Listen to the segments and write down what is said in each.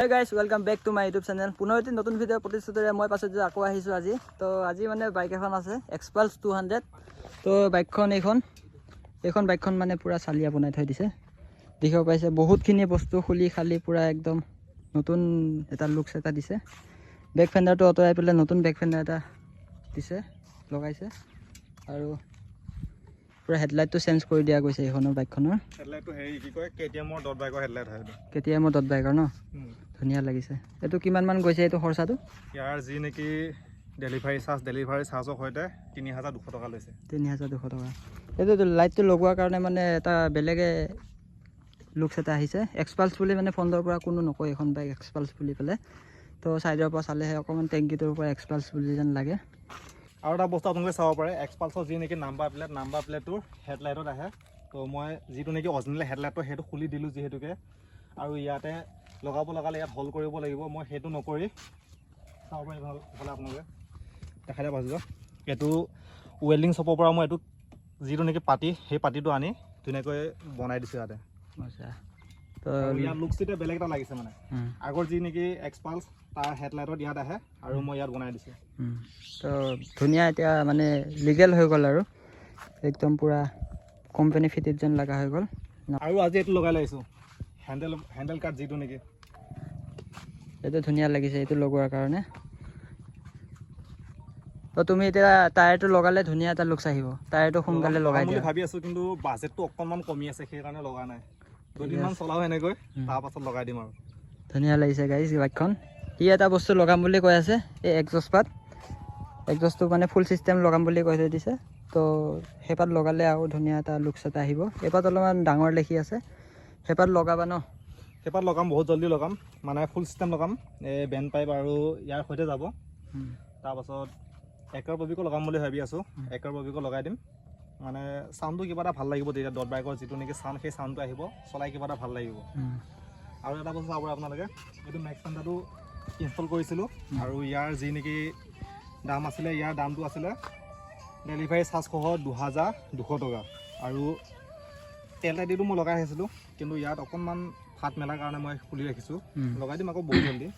Hey guys, welcome back to my YouTube channel. পুনৰ এটি নতুন ভিডিঅ' প্ৰতিশ্ৰুতিৰে মই পাছত আকৌ আহিছোঁ আজি। তো আজি মানে বাইক এখন আছে Xpulse 200। তো এইখন বাইকখন মানে পুৰা চালিয়া বনাই থৈ দিছে। দেখিব পাইছে বহুতখিনি বস্তু খুলি খালি পুৰা একদম নতুন এটা লুকছ এটা দিছে। বেক ফেণ্ডাৰটো অতৰাই পেলাই নতুন বেক ফেণ্ডাৰ এটা দিছে লগাইছে আৰু পুৰা হেডলাইটটো চেঞ্জ কৰি দিয়া গৈছে এইখনৰ বাইকখনৰ। হেডলাইটটো হেৰি কি কয় কেটিএমৰ ডট বাইকৰ হেডলাইট হয় এইটো। কেটিএমৰ ডট বাইকৰ ন? ধুনীয়া লাগিছে। এইটো কিমান মান গৈছে এইটো খৰচাটো? ইয়াৰ যি নেকি ডেলিভাৰী চাৰ্জৰ সৈতে ৩,২০০ টকা লৈছে। ৩,২০০ টকা। এইটো লাইটটো লগোৱাৰ কাৰণে মানে এটা বেলেগে লুকছ এটা আহিছে। Xpulse বুলি মানে ফ্ৰণ্টৰ পৰা কোনো নকয় এখন বাইক Xpulse বুলি পেলাই। তো ছাইডৰ পৰা চালেহে অকণমান টেংকিটোৰ পৰা Xpulse বুলি যেন লাগে। আৰু এটা বস্তু আপোনালোকে চাব পাৰে Xpulseৰ যি নেকি নাম্বাৰ প্লেটটোৰ হেডলাইটত আহে। তো মই যিটো নেকি অৰিজিনেল হেডলাইটটো সেইটো খুলি দিলোঁ যিহেতুকে, আৰু ইয়াতে লগাব লগালে ইয়াত হল কৰিব লাগিব। মই সেইটো নকৰি চাব পাৰি ভালে আপোনালোকে দেখাই দিয়া পাইছোঁ। এইটো ৱেল্ডিং শ্বপৰ পৰা মই এইটো যিটো নেকি সেই পাতিটো আনি ধুনীয়াকৈ বনাই দিছোঁ ইয়াতে। আচ্ছা, তো ইয়াৰ লুকছটো এতিয়া বেলেগ এটা লাগিছে মানে আগৰ যি নেকি Xpulse তাৰ হেডলাইটত ইয়াত আহে আৰু মই ইয়াত বনাই দিছোঁ। তো ধুনীয়া এতিয়া মানে লিগেল হৈ গ'ল আৰু একদম পুৰা কোম্পানী ফিটেড যেন লগা হৈ গ'ল। আৰু আজি এইটো লগাই লাগিছোঁ হেণ্ডেল কাট যিটো নেকি, এইটো ধুনীয়া লাগিছে এইটো লগোৱাৰ কাৰণে। তো তুমি এতিয়া টায়াৰটো লগালে ধুনীয়া এটা লুকছ আহিব। টায়াৰটো সোনকালে লগাই বুলি ভাবি আছোঁ, কিন্তু বাজেটটো অকণমান কমি আছে সেইকাৰণে লগা নাই। দুদিনমান চলাওঁ এনেকৈ তাৰপাছত লগাই দিম আৰু। ধুনীয়া লাগিছে গাইজ বাইকখন। ই এটা বস্তু লগাম বুলি কৈ আছে, এই এক্সজষ্টটো মানে ফুল চিষ্টেম লগাম বুলি কৈ থৈ দিছে। তো সেইপাত লগালে আৰু ধুনীয়া এটা লুকছ এটা আহিব। এইপাত অলপমান ডাঙৰ লেখি আছে, সেইপাত লগাবা ন? সেইপাত লগাম, বহুত জল্দি লগাম, মানে ফুল চিষ্টেম লগাম। এই বেণ্ড পাইপ আৰু ইয়াৰ সৈতে যাব। তাৰপাছত একৰ ববিকো লগাম বুলি ভাবি আছোঁ। একৰ ববিকো লগাই দিম, মানে চাউণ্ডটো কিবা এটা ভাল লাগিব তেতিয়া ডট বাইকৰ যিটো নেকি চাউণ্ড সেই চাউণ্ডটো আহিব, চলাই কিবা এটা ভাল লাগিব। আৰু এটা বস্তু চাব আপোনালোকে, এইটো মেক্স ফেণ্ডাৰটো ইনষ্টল কৰিছিলোঁ আৰু ইয়াৰ যি নেকি দাম আছিলে, ইয়াৰ দামটো আছিলে ডেলিভাৰী চাৰ্জসহ ২,২০০ টকা। আৰু তেল টাইটিটো মই লগাই আহিছিলোঁ, কিন্তু ইয়াত অকণমান ফাট মেলাৰ কাৰণে মই খুলি ৰাখিছোঁ। লগাই দিম আকৌ বহুত জল্দি।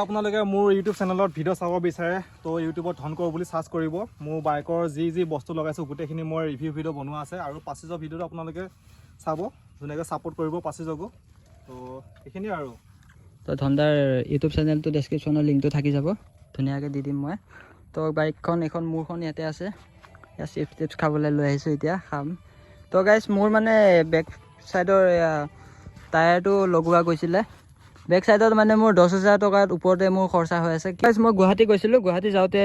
আপোনালোকে মোৰ ইউটিউব চেনেলত ভিডিঅ' চাব বিচাৰে তো ইউটিউবত ধনকৰ বুলি চাৰ্চ কৰিব। মোৰ বাইকৰ যি বস্তু লগাইছোঁ গোটেইখিনি মই ৰিভিউ ভিডিঅ' বনোৱা আছে, আৰু পাছিজৰ ভিডিঅ'টো আপোনালোকে চাব, ধুনীয়াকৈ ছাপোৰ্ট কৰিব পাছিজকো। তো এইখিনি আৰু। তো ধনদাৰ ইউটিউব চেনেলটো ডেছক্ৰিপশ্যনৰ লিংকটো থাকি যাব, ধুনীয়াকৈ দি দিম মই। তো বাইকখন এইখন মোৰখন ইয়াতে আছে, ইয়াত চিপছ খাবলৈ লৈ আহিছোঁ, এতিয়া খাম। তো গাইজ মোৰ মানে বেক চাইডৰ টায়াৰটো লগোৱা গৈছিলে। বেক চাইডত মানে মোৰ 10,000 টকাৰ ওপৰতে মোৰ খৰচা হৈ আছে। গাইজ মই গুৱাহাটী গৈছিলোঁ, গুৱাহাটী যাওঁতে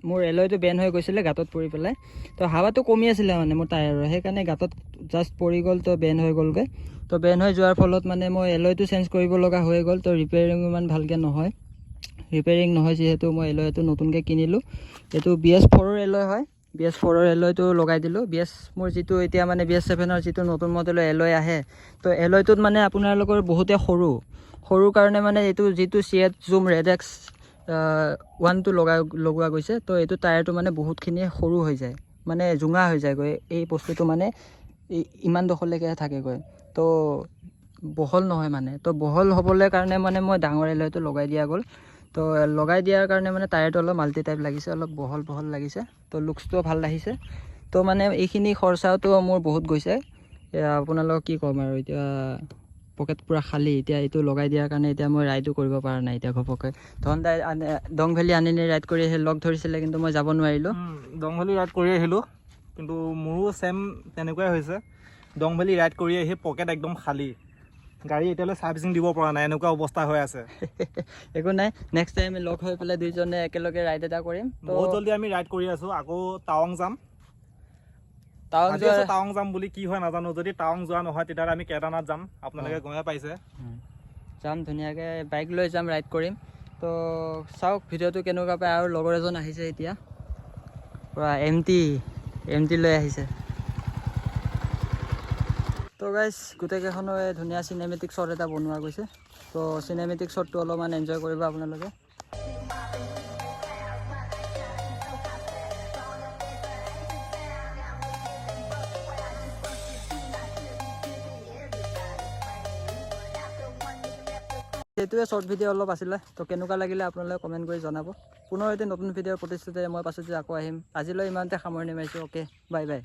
মোৰ এলয়টো বেণ্ড হৈ গৈছিলে গাঁতত পৰি পেলাই। তো হাৱাটো কমি আছিলে মানে মোৰ টায়াৰৰ, সেইকাৰণে গাঁতত জাষ্ট পৰি গ'ল, তো বেণ্ড হৈ গ'লগৈ। তো বেণ্ড হৈ যোৱাৰ ফলত মানে মই এলয়টো চেঞ্জ কৰিব লগা হৈ গ'ল। তো ৰিপেয়াৰিং ইমান ভালকৈ নহয়, যিহেতু মই এলয়টো নতুনকৈ কিনিলোঁ। এইটো BS4ৰ এলয় হয়, BS4ৰ এলয়টো লগাই দিলোঁ। মোৰ যিটো এতিয়া মানে BS7ৰ যিটো নতুন মডেলৰ এলয় আহে, তো এলয়টোত মানে আপোনালোকৰ বহুতে সৰু কাৰণে মানে এইটো যিটো CH Zoom Red X 1টো লগোৱা গৈছে। তো এইটো টায়াৰটো মানে বহুতখিনি সৰু হৈ যায়, মানে জোঙা হৈ যায়গৈ। এই বস্তুটো মানে ইমান দখৰলৈকে থাকেগৈ, তো বহল নহয় মানে। তো বহল হ'বলৈ কাৰণে মানে মই ডাঙৰ এলয়টো লগাই দিয়া গ'ল। তো লগাই দিয়াৰ কাৰণে মানে টায়াৰটো অলপ মাল্টি টাইপ লাগিছে, অলপ বহল লাগিছে। তো লুকছটোও ভাল লাগিছে। তো মানে এইখিনি খৰচাটো মোৰ বহুত গৈছে। আপোনালোকক কি ক'ম আৰু, এতিয়া পকেট পূৰা খালী। এতিয়া এইটো লগাই দিয়াৰ কাৰণে এতিয়া মই ৰাইডো কৰিব পৰা নাই এতিয়া ঘপককৈ। ধনদাই দং ভেলী আনি ৰাইড কৰি লগ ধৰিছিলে, কিন্তু মই যাব নোৱাৰিলোঁ। দং ভেলী ৰাইড কৰি আহিলোঁ, কিন্তু মোৰো ছেম তেনেকুৱাই হৈছে। দং ভেলী ৰাইড কৰি আহি পকেট একদম খালী, গাড়ী এতিয়ালৈ ছাৰ্ভিচিং দিব পৰা নাই, এনেকুৱা অৱস্থা হৈ আছে। একো নাই, নেক্সট টাইম লগ হৈ পেলাই দুইজনে একেলগে ৰাইড এটা কৰিম। বহুত জল্দি আমি ৰাইড কৰি আছোঁ, আকৌ টাৱাং যাম। টাৱাং যাম বুলি কি হয় নাজানো, যদি টাৱাং যোৱা নহয় তেতিয়াহ'লে আমি কেদাৰনাথ যাম, আপোনালোকে গমে পাইছে। যাম ধুনীয়াকৈ বাইক লৈ যাম, ৰাইড কৰিম। তো চাওক ভিডিঅ'টো কেনেকুৱা পায়। আৰু লগৰ এজন আহিছে এতিয়া, পূৰা এম টি লৈ আহিছে। তো গাইজ গোটেইকেইখনৰে ধুনীয়া চিনেমেটিক শ্বট এটা বনোৱা গৈছে। তো চিনেমেটিক শ্বটটো অলপমান এনজয় কৰিব আপোনালোকে। সেইটোৱে শ্বৰ্ট ভিডিঅ' অলপ আছিলে। তো কেনেকুৱা লাগিলে আপোনালোকে কমেণ্ট কৰি জনাব। পুনৰ এটি নতুন ভিডিঅ'ৰ প্ৰতিশ্ৰুতিৰে মই পাছত আকৌ আহিম। আজিলৈ ইমানতে সামৰণি মাৰিছোঁ। Okay, bye bye.